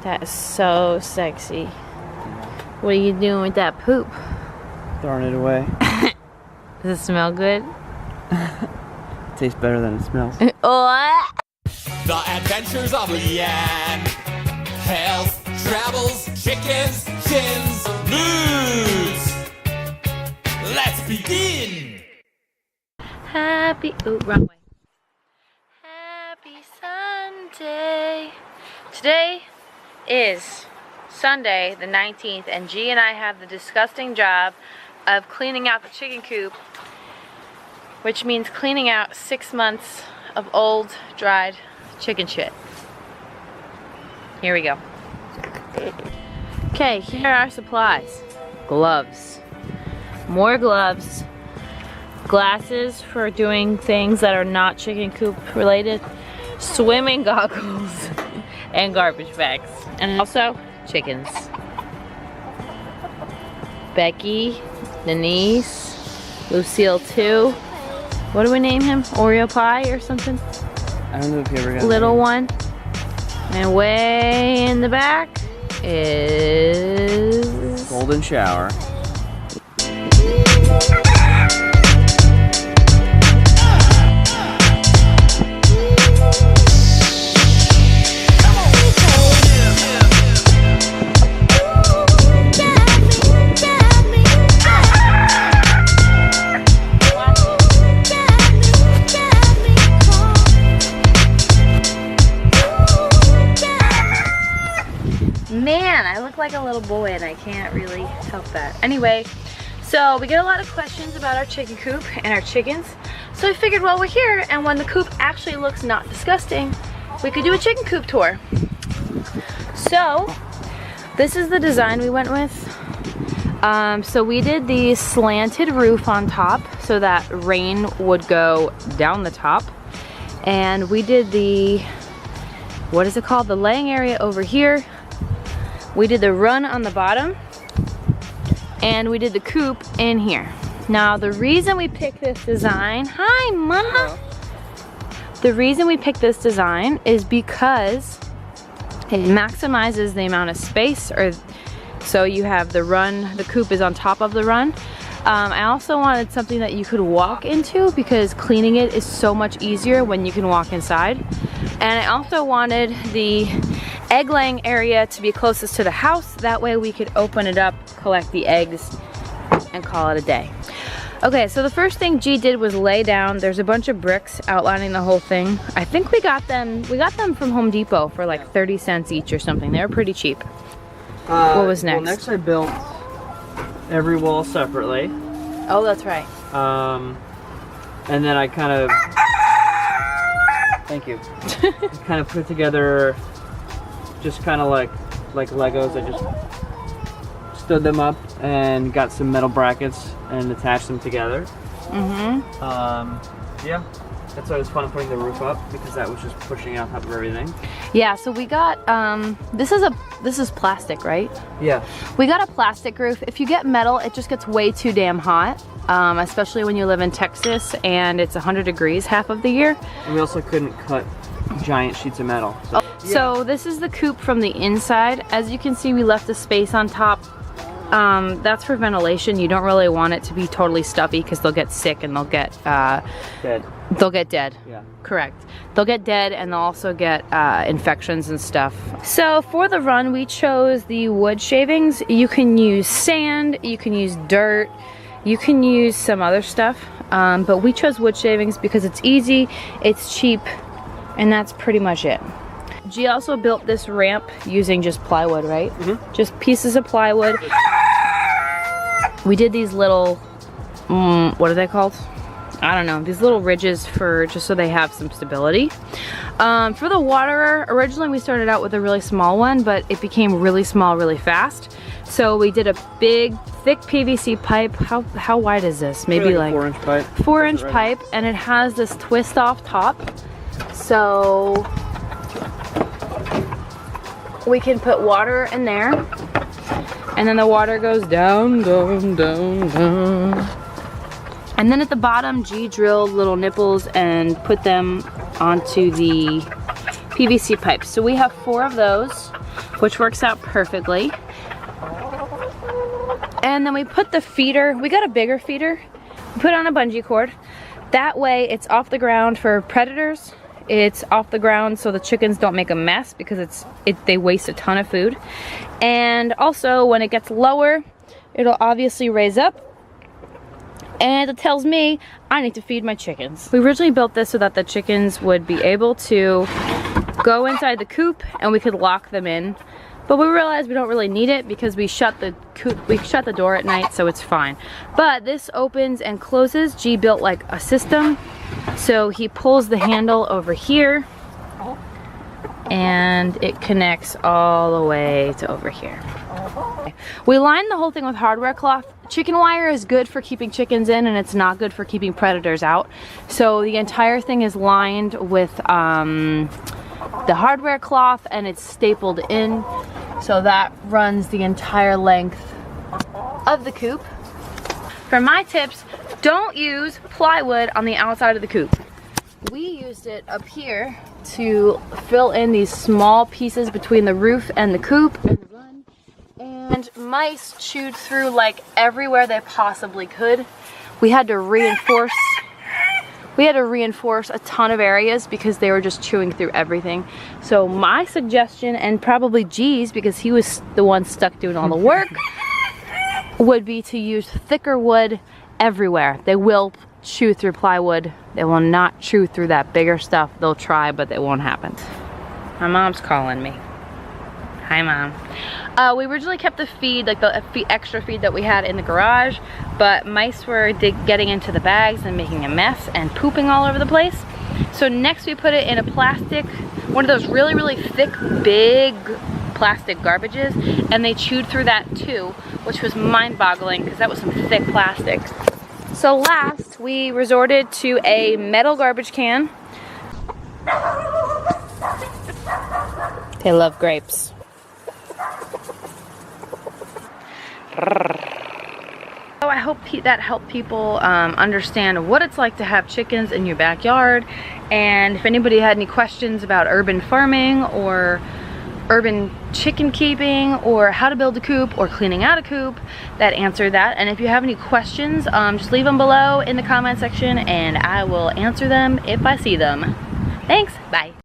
That is so sexy. What are you doing with that poop? Throwing it away. Does it smell good? It tastes better than it smells. What? The Adventures of Leeann. Health, travels, chickens, chins, moods. Let's begin. Wrong way. Happy Sunday. Today is Sunday the 19th, and G and I have the disgusting job of cleaning out the chicken coop, which means cleaning out 6 months of old, dried chicken shit. Here we go. Okay, here are our supplies. Gloves. More gloves. Glasses for doing things that are not chicken coop related. Swimming goggles. And garbage bags. And also, chickens. Becky, Denise, Lucille 2. What do we name him? Oreo Pie or something? I don't know if you ever got Little one. And way in the back is... Golden shower. Man, I look like a little boy and I can't really help that. Anyway, so we get a lot of questions about our chicken coop and our chickens. So I figured while we're here and when the coop actually looks not disgusting, we could do a chicken coop tour. So this is the design we went with. So we did the slanted roof on top so that rain would go down the top. And we did the, what is it called? The laying area over here. We did the run on the bottom, and we did the coop in here. Now the reason we picked this design, hi Mama. The reason we picked this design is because it maximizes the amount of space, or so you have the run, the coop is on top of the run. I also wanted something that you could walk into because cleaning it is so much easier when you can walk inside. And I also wanted the egg laying area to be closest to the house. That way we could open it up, collect the eggs, and call it a day. Okay, so the first thing G did was lay down. There's a bunch of bricks outlining the whole thing. I think we got them from Home Depot for like 30 cents each or something. They were pretty cheap. What was next? Well, next I built every wall separately. Oh, that's right. And then I kind of, thank you, kind of put together just kind of like Legos. I just stood them up and got some metal brackets and attached them together. Yeah, that's why it was fun putting the roof up, because that was just pushing out top of everything. Yeah, so we got, this is plastic, right? Yeah. We got a plastic roof. If you get metal, it just gets way too damn hot, especially when you live in Texas and it's 100 degrees half of the year. And we also couldn't cut giant sheets of metal. So, So this is the coop from the inside. As you can see, we left a space on top. That's for ventilation. You don't really want it to be totally stuffy because they'll get sick and they'll get dead. They'll get dead. Yeah. Correct. They'll get dead and they'll also get infections and stuff. So for the run, we chose the wood shavings. You can use sand, you can use dirt, you can use some other stuff, but we chose wood shavings because it's easy, it's cheap, and that's pretty much it. G also built this ramp using just plywood, right? Just pieces of plywood. We did these little, what are they called? I don't know, these little ridges for just so they have some stability. For the waterer, originally we started out with a really small one, but it became really small really fast. So we did a big, thick PVC pipe. How wide is this? Maybe like 4-inch pipe. 4-inch pipe, and it has this twist off top. So we can put water in there, and then the water goes down, down, down, down. And then at the bottom, G drilled little nipples and put them onto the PVC pipes. So we have 4 of those. which works out perfectly. And then we put the feeder, we got a bigger feeder, we put on a bungee cord. That way it's off the ground for predators. It's off the ground so the chickens don't make a mess because they waste a ton of food. And also when it gets lower, it'll obviously raise up. And it tells me I need to feed my chickens. We originally built this so that the chickens would be able to go inside the coop and we could lock them in. But we realized we don't really need it because we shut the door at night, so it's fine. But this opens and closes. G built like a system. So he pulls the handle over here and it connects all the way to over here. We lined the whole thing with hardware cloth. Chicken wire is good for keeping chickens in and it's not good for keeping predators out. So the entire thing is lined with the hardware cloth and it's stapled in. So that runs the entire length of the coop. For my tips, don't use plywood on the outside of the coop. We used it up here to fill in these small pieces between the roof and the coop and the run. And mice chewed through like everywhere they possibly could. We had to reinforce a ton of areas because they were just chewing through everything. So my suggestion, and probably G's because he was the one stuck doing all the work, would be to use thicker wood everywhere. They will chew through plywood. They will not chew through that bigger stuff. They'll try, but it won't happen. My mom's calling me. Hi, Mom. We originally kept the feed, like the extra feed that we had in the garage, but mice were getting into the bags and making a mess and pooping all over the place. So next we put it in a plastic, one of those really, really thick, big plastic garbages, and they chewed through that too, which was mind-boggling because that was some thick plastic. So last, we resorted to a metal garbage can. They love grapes. So I hope that helped people understand what it's like to have chickens in your backyard. And if anybody had any questions about urban farming or urban chicken keeping or how to build a coop or cleaning out a coop, that answered that. And if you have any questions, just leave them below in the comment section and I will answer them if I see them. Thanks, bye.